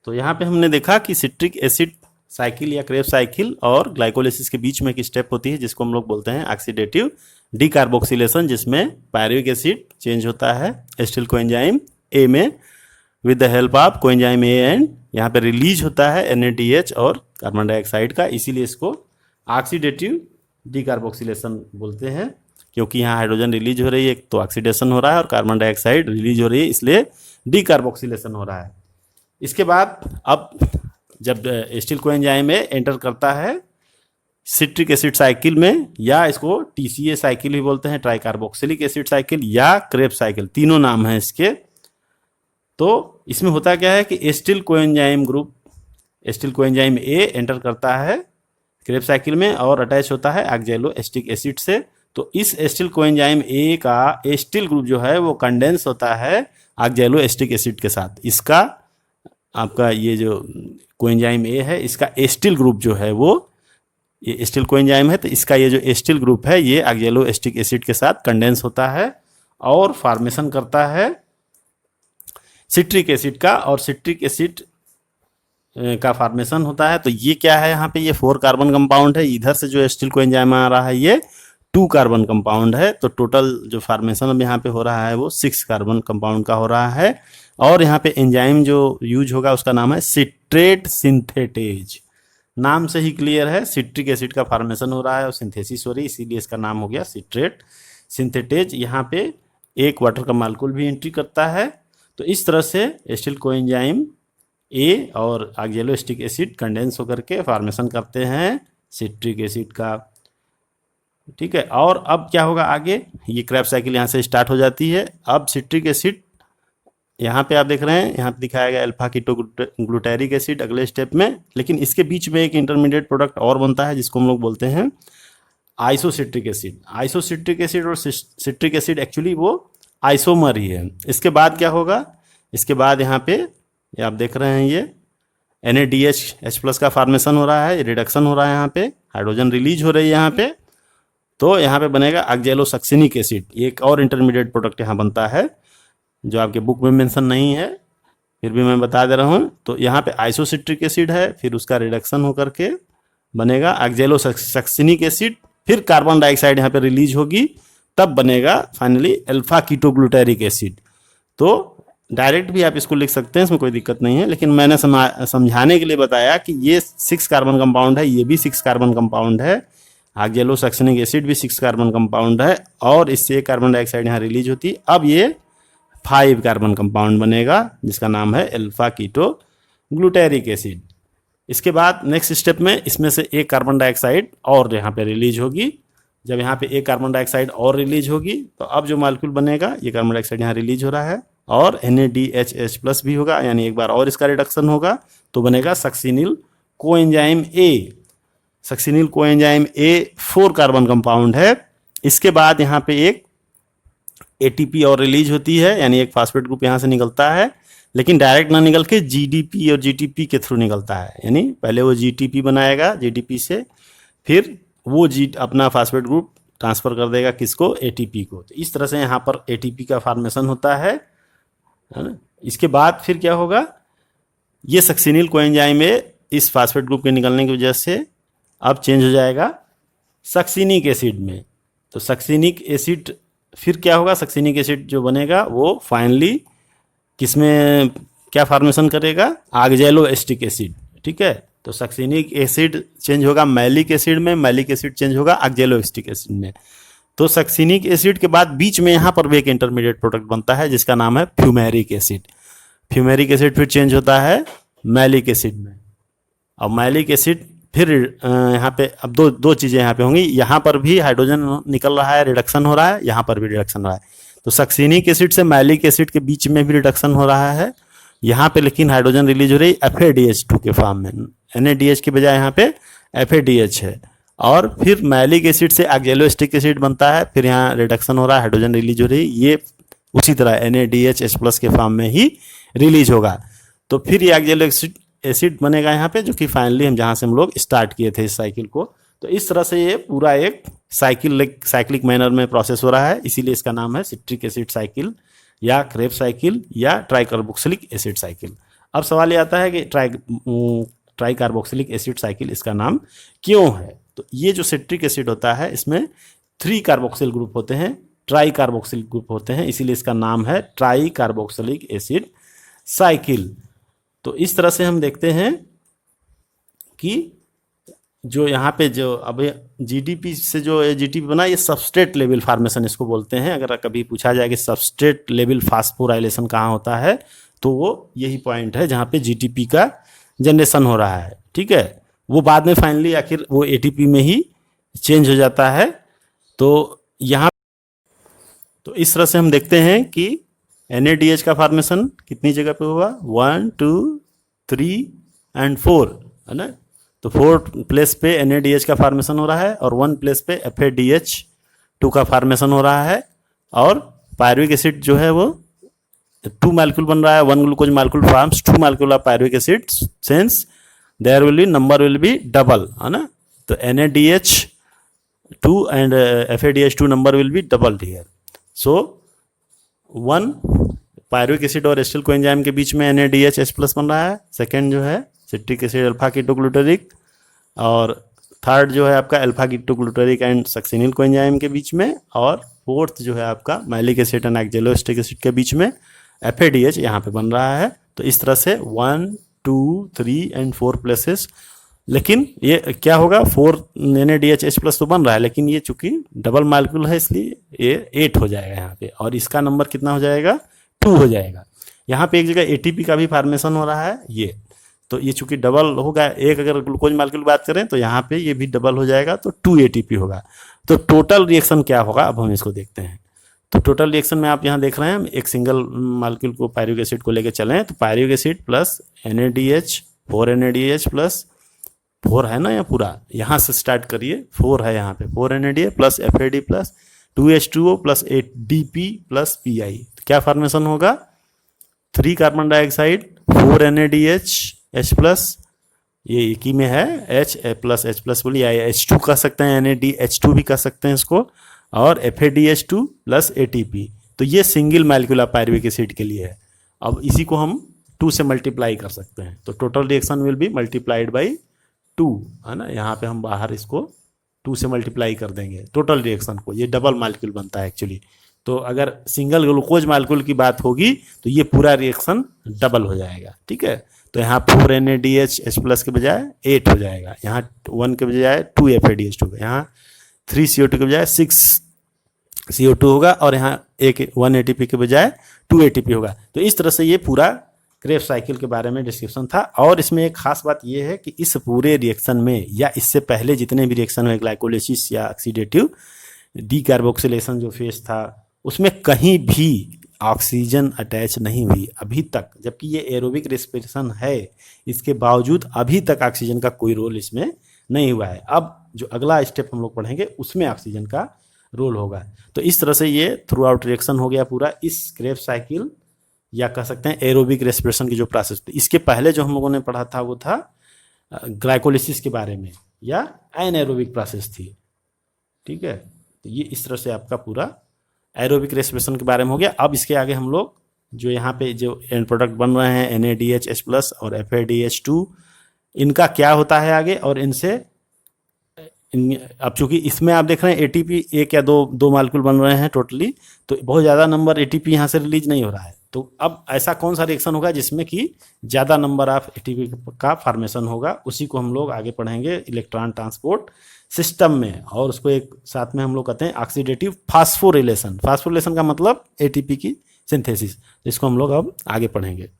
तो यहाँ पे हमने देखा कि सिट्रिक एसिड साइकिल या क्रेब्स साइकिल और ग्लाइकोलिसिस के बीच में एक स्टेप होती है जिसको हम लोग बोलते हैं ऑक्सीडेटिव डीकार्बोक्सिलेशन, जिसमें पायरुविक एसिड चेंज होता है एसिटिल कोएंजाइम ए में with the help of coenzyme A and यहाँ पे रिलीज होता है NADH और कार्बन डाइऑक्साइड का, इसीलिए इसको ऑक्सीडेटिव डीकार्बोक्सिलेशन बोलते हैं, क्योंकि यहाँ हाइड्रोजन रिलीज हो रही है तो ऑक्सीडेशन हो रहा है और कार्बन डाइऑक्साइड रिलीज हो रही है इसलिए डीकार्बोक्सिलेशन हो रहा है। इसके बाद अब जब एसिटिल कोएंजाइम ए एंटर करता है सिट्रिक एसिड साइकिल में, या इसको TCA साइकिल भी बोलते हैं, ट्राई कार्बोक्सिलिक एसिड साइकिल या क्रेब्स साइकिल, तीनों नाम हैं इसके। तो इसमें होता क्या है कि acetyl coenzyme group acetyl coenzyme A enter करता है क्रेब्स साइकिल में और अटैच होता है ऑक्सैलो एसिटिक एसिड से। तो इस एसिटिल कोएंजाइम ए का एसिटिल ग्रुप जो है वो कंडेंस होता है ऑक्सैलो एसिटिक एसिड के साथ। इसका आपका ये जो कोएंजाइम ए है इसका एसिटिल ग्रुप जो है वो, ये एसिटिल कोएंजाइम है तो इसका ये जो एसिटिल ग्रुप है ये ऑक्सैलो एसिटिक एसिड के साथ कंडेंस होता है और फॉर्मेशन करता है सिट्रिक एसिड का, और सिट्रिक एसिड का फॉर्मेशन होता है। तो ये क्या है, यहाँ पे ये 4 कार्बन कंपाउंड है, इधर से जो एसिटिल कोएंजाइम आ रहा है ये 2 कार्बन कंपाउंड है। तो टोटल जो फॉर्मेशन अब यहाँ पे हो रहा है वो 6 कार्बन कंपाउंड का हो रहा है। और यहाँ पे एंजाइम जो यूज होगा उसका नाम है सिट्रेट सिंथेटेज। नाम से ही क्लियर है, सिट्रिक एसिड का फॉर्मेशन हो रहा है और सिंथेसिस हो रही है, इसीलिए इसका नाम हो गया सिट्रेट सिंथेटेज। यहाँ पे एक वाटर का मॉलिक्यूल भी एंट्री करता है। तो इस तरह से एसिटिल कोएंजाइम ए और ऑक्सैलो एसिटिक एसिड कंडेंस होकर के फॉर्मेशन करते हैं सिट्रिक एसिड का। ठीक है, और अब क्या होगा आगे, ये क्रेब्स साइकिल यहाँ से स्टार्ट हो जाती है। अब सिट्रिक एसिड यहाँ पे आप देख रहे हैं, यहाँ पे दिखाया गया अल्फा कीटोग्लूटारिक एसिड अगले स्टेप में, लेकिन इसके बीच में एक इंटरमीडिएट प्रोडक्ट और बनता है जिसको हम लोग बोलते हैं आइसोसिट्रिक एसिड। आइसोसिट्रिक एसिड और सिट्रिक एसिड एक्चुअली वो आइसोमर ही है। इसके बाद क्या होगा, इसके बाद यहाँ पे ये आप देख रहे हैं ये NADH+ का फॉर्मेशन हो रहा है, रिडक्शन हो रहा है, यहाँ पे हाइड्रोजन रिलीज हो रही है यहाँ पे। तो यहाँ पे बनेगा ऑक्सैलोसक्सिनिक एसिड, एक और इंटरमीडिएट प्रोडक्ट यहाँ बनता है जो आपके बुक में मेंशन नहीं है, फिर भी मैं बता दे रहा हूँ। तो यहाँ पे आइसोसिट्रिक एसिड है, फिर उसका रिडक्शन होकर के बनेगा ऑक्सैलोसक्सिनिक एसिड, फिर कार्बन डाइऑक्साइड यहाँ पे रिलीज होगी, तब बनेगा फाइनली अल्फा कीटोग्लूटारिक एसिड। तो डायरेक्ट भी आप इसको लिख सकते हैं, इसमें कोई दिक्कत नहीं है, लेकिन मैंने समझाने के लिए बताया कि ये 6 कार्बन कंपाउंड है, ये भी 6 कार्बन कंपाउंड है, ऑक्सैलोसक्सिनिक एसिड भी 6 कार्बन कंपाउंड है, और इससे कार्बन डाइऑक्साइड यहाँ रिलीज होती है। अब ये 5 कार्बन कंपाउंड बनेगा जिसका नाम है अल्फा कीटोग्लूटारिक एसिड। इसके बाद नेक्स्ट स्टेप में इसमें से एक कार्बन डाइऑक्साइड और यहाँ पे रिलीज होगी। जब यहाँ पे एक कार्बन डाइऑक्साइड और रिलीज होगी तो अब जो मॉलिक्यूल बनेगा, ये कार्बन डाइऑक्साइड यहाँ रिलीज हो रहा है और NADH+ भी होगा, यानी एक बार और इसका रिडक्शन होगा तो बनेगा succinyl coenzyme A. Succinyl coenzyme A 4 carbon compound है। इसके बाद यहाँ पे एक ATP और रिलीज होती है, यानी एक फास्फेट ग्रुप यहाँ से निकलता है, लेकिन डायरेक्ट ना निकल के GDP और GTP के थ्रू निकलता है। यानी पहले वो GTP बनाएगा, GDP से फिर वो अपना फास्फेट ग्रुप ट्रांसफर कर देगा किसको, ATP को। तो इस तरह से यहाँ पर ATP का फॉर्मेशन होता है ना। इसके बाद फिर क्या होगा, ये सक्सिनिल कोएंजाइम में इस फास्फेट ग्रुप के निकलने की वजह से अब चेंज हो जाएगा सक्सिनिक एसिड में। तो सक्सिनिक एसिड फिर क्या होगा, सक्सिनिक एसिड जो बनेगा वो फाइनली किसमें क्या फॉर्मेशन करेगा, ऑक्सैलो एसिटिक एसिड। ठीक है, तो सक्सिनिक एसिड चेंज होगा मैलिक एसिड में, मैलिक एसिड चेंज होगा ऑक्सैलो एसिटिक एसिड में। तो सक्सिनिक एसिड के बाद बीच में यहाँ पर भी एक इंटरमीडिएट प्रोडक्ट बनता है जिसका नाम है फ्यूमेरिक एसिड। फ्यूमेरिक एसिड फिर चेंज होता है मैलिक एसिड में, और मैलिक एसिड फिर यहाँ पे अब दो चीज़ें यहाँ पे होंगी, यहाँ पर भी हाइड्रोजन निकल रहा है, रिडक्शन हो रहा है, यहाँ पर भी रिडक्शन हो रहा है। तो सक्सिनिक एसिड से मैलिक एसिड के बीच में भी रिडक्शन हो रहा है यहाँ पे, लेकिन हाइड्रोजन रिलीज हो रही है FADH2 के फॉर्म में, NADH के बजाय यहाँ पे FADH है। और फिर मैलिक एसिड से ऑक्सैलो एसिटिक एसिड बनता है, फिर यहाँ रिडक्शन हो रहा है, हाइड्रोजन रिलीज हो रही है, ये उसी तरह NADH+ के फॉर्म में ही रिलीज होगा। तो फिर ये ऑक्सैलो एसिड बनेगा यहाँ पे, जो कि फाइनली हम जहाँ से हम लोग स्टार्ट किए थे इस साइकिल को। तो इस तरह से ये पूरा एक साइक्लिक मैनर में प्रोसेस हो रहा है, इसीलिए इसका नाम है सिट्रिक एसिड साइकिल या क्रेब्स साइकिल या ट्राइकार्बोक्सिलिक एसिड साइकिल। अब सवाल ये आता है कि ट्राई कार्बोक्सिलिक एसिड साइकिल इसका नाम क्यों है। तो ये जो सिट्रिक एसिड होता है इसमें 3 कार्बोक्सिल ग्रुप होते हैं, ट्राई कार्बोक्सिलिक ग्रुप होते हैं, इसीलिए इसका नाम है ट्राई कार्बोक्सिलिक एसिड साइकिल। तो इस तरह से हम देखते हैं कि जो यहाँ पे जो अब जीडीपी से जो जीटीपी बना, ये सबस्ट्रेट लेवल फार्मेशन इसको बोलते हैं। अगर कभी पूछा जाए कि सबस्ट्रेट लेवल फास्फोराइलेशन कहाँ होता है, तो वो यही पॉइंट है जहाँ पे जीटीपी का जनरेशन हो रहा है। ठीक है, वो बाद में फाइनली आखिर वो एटीपी में ही चेंज हो जाता है। तो यहाँ तो इस तरह से हम देखते हैं कि NADH का फॉर्मेशन कितनी जगह पे हुआ, 1 2 3 एंड 4 है ना। तो 4 प्लेस पे NADH का फॉर्मेशन हो रहा है और 1 प्लेस पे FADH2 का फॉर्मेशन हो रहा है। और पायरुविक एसिड जो है वो 2 मॉलिक्यूल बन रहा है, 1 glucose molecule forms 2 molecule of pyruvic acid, since there will be number will be double है ना। तो NADH2 and FADH2 number will be doubled here. So 1 pyruvic acid और एसिटिल कोएंजाइम के बीच में NADH+ बन रहा है, सेकेंड जो है सिट्रिक एसिड अल्फा कीटोग्लूटारिक, और थर्ड जो है आपका alpha ketoglutaric and succinyl coenzyme के बीच में, और फोर्थ जो है आपका मैलिक एसिड एंड एक्जेलोएस्टिक एसिड के बीच में FADH यहाँ पे बन रहा है। तो इस तरह से 1 2 3 एंड 4 प्लेसेस। लेकिन ये क्या होगा, 4 NADH+ तो बन रहा है, लेकिन ये चूंकि डबल मॉलिक्यूल है इसलिए ये 8 हो जाएगा यहाँ पे, और इसका नंबर कितना हो जाएगा, 2 हो जाएगा। यहाँ पे एक जगह ATP का भी फॉर्मेशन हो रहा है ये, तो ये चूंकि डबल होगा, एक अगर ग्लूकोज मॉलिक्यूल बात करें तो यहाँ पे ये भी डबल हो जाएगा, तो 2 ATP होगा। तो टोटल रिएक्शन क्या होगा, अब हम इसको देखते हैं। तो टोटल रिएक्शन में आप यहाँ देख रहे हैं, हम एक सिंगल मॉलिक्यूल को पायरुविक एसिड को लेकर चलें, तो pyruvic acid plus NADH 4 NADH plus 4 है ना, या पूरा यहाँ से स्टार्ट करिए, 4 है यहाँ पे, 4 NADH plus FAD plus 2H2O plus 8DP plus PI। तो क्या फॉर्मेशन होगा, 3 कार्बन डाइऑक्साइड 4 NADH H+, ये एक ही में है H+H+ बोलिए, या H2 कह सकते हैं, NADH2 भी कह सकते हैं इसको, और FADH2 प्लस ATP। तो ये सिंगल मॉलिक्यूल पायरुविक एसिड के लिए है। अब इसी को हम 2 से मल्टीप्लाई कर सकते हैं, तो total reaction will be multiplied by 2 है ना। यहाँ पे हम बाहर इसको 2 से मल्टीप्लाई कर देंगे टोटल रिएक्शन को, ये डबल मॉलिक्यूल बनता है एक्चुअली। तो अगर सिंगल ग्लूकोज मॉलिक्यूल की बात होगी तो ये पूरा रिएक्शन डबल हो जाएगा। ठीक है, तो यहाँ 4 NADH+ के बजाय 8 हो जाएगा, यहाँ 1 के बजाय 2 FADH2, यहाँ 3 CO2 के बजाय 6 CO2 होगा, और यहाँ 1 ATP के बजाय 2 ATP होगा। तो इस तरह से ये पूरा क्रेब्स साइकिल के बारे में डिस्क्रिप्शन था। और इसमें एक खास बात ये है कि इस पूरे रिएक्शन में, या इससे पहले जितने भी रिएक्शन हुए, ग्लाइकोलिसिस या ऑक्सीडेटिव डीकार्बोक्सिलेशन जो फेज था, उसमें कहीं भी ऑक्सीजन अटैच नहीं हुई अभी तक, जबकि ये एरोबिक रेस्पिरेशन है, इसके बावजूद अभी तक ऑक्सीजन का कोई रोल इसमें नहीं हुआ है। अब जो अगला स्टेप हम लोग पढ़ेंगे उसमें ऑक्सीजन का रोल होगा। तो इस तरह से ये थ्रू आउट रिएक्शन हो गया पूरा इस क्रेब्स साइकिल, या कह सकते हैं एरोबिक रेस्पिरेशन की जो प्रोसेस थी। इसके पहले जो हम लोगों ने पढ़ा था वो था ग्लाइकोलिसिस के बारे में, या एनाएरोबिक प्रोसेस थी। ठीक है, तो ये इस तरह से आपका पूरा एरोबिक रेस्पिरेशन के बारे में हो गया। अब इसके आगे हम लोग जो यहाँ पे जो एंड प्रोडक्ट बन रहे हैं NADH+ और FADH2, इनका क्या होता है आगे, और इनसे अब चूंकि इसमें आप देख रहे हैं ATP 1 या 2 मॉलिक्यूल बन रहे हैं टोटली, तो बहुत ज़्यादा नंबर ATP यहाँ से रिलीज नहीं हो रहा है। तो अब ऐसा कौन सा रिएक्शन होगा जिसमें कि ज़्यादा नंबर ऑफ ATP का फॉर्मेशन होगा, उसी को हम लोग आगे पढ़ेंगे इलेक्ट्रॉन ट्रांसपोर्ट सिस्टम में। और उसको एक साथ में हम लोग कहते हैं ऑक्सीडेटिव फास्फोरिलेशन। फास्फोरिलेशन का मतलब ATP की सिंथेसिस। इसको हम लोग अब आगे पढ़ेंगे।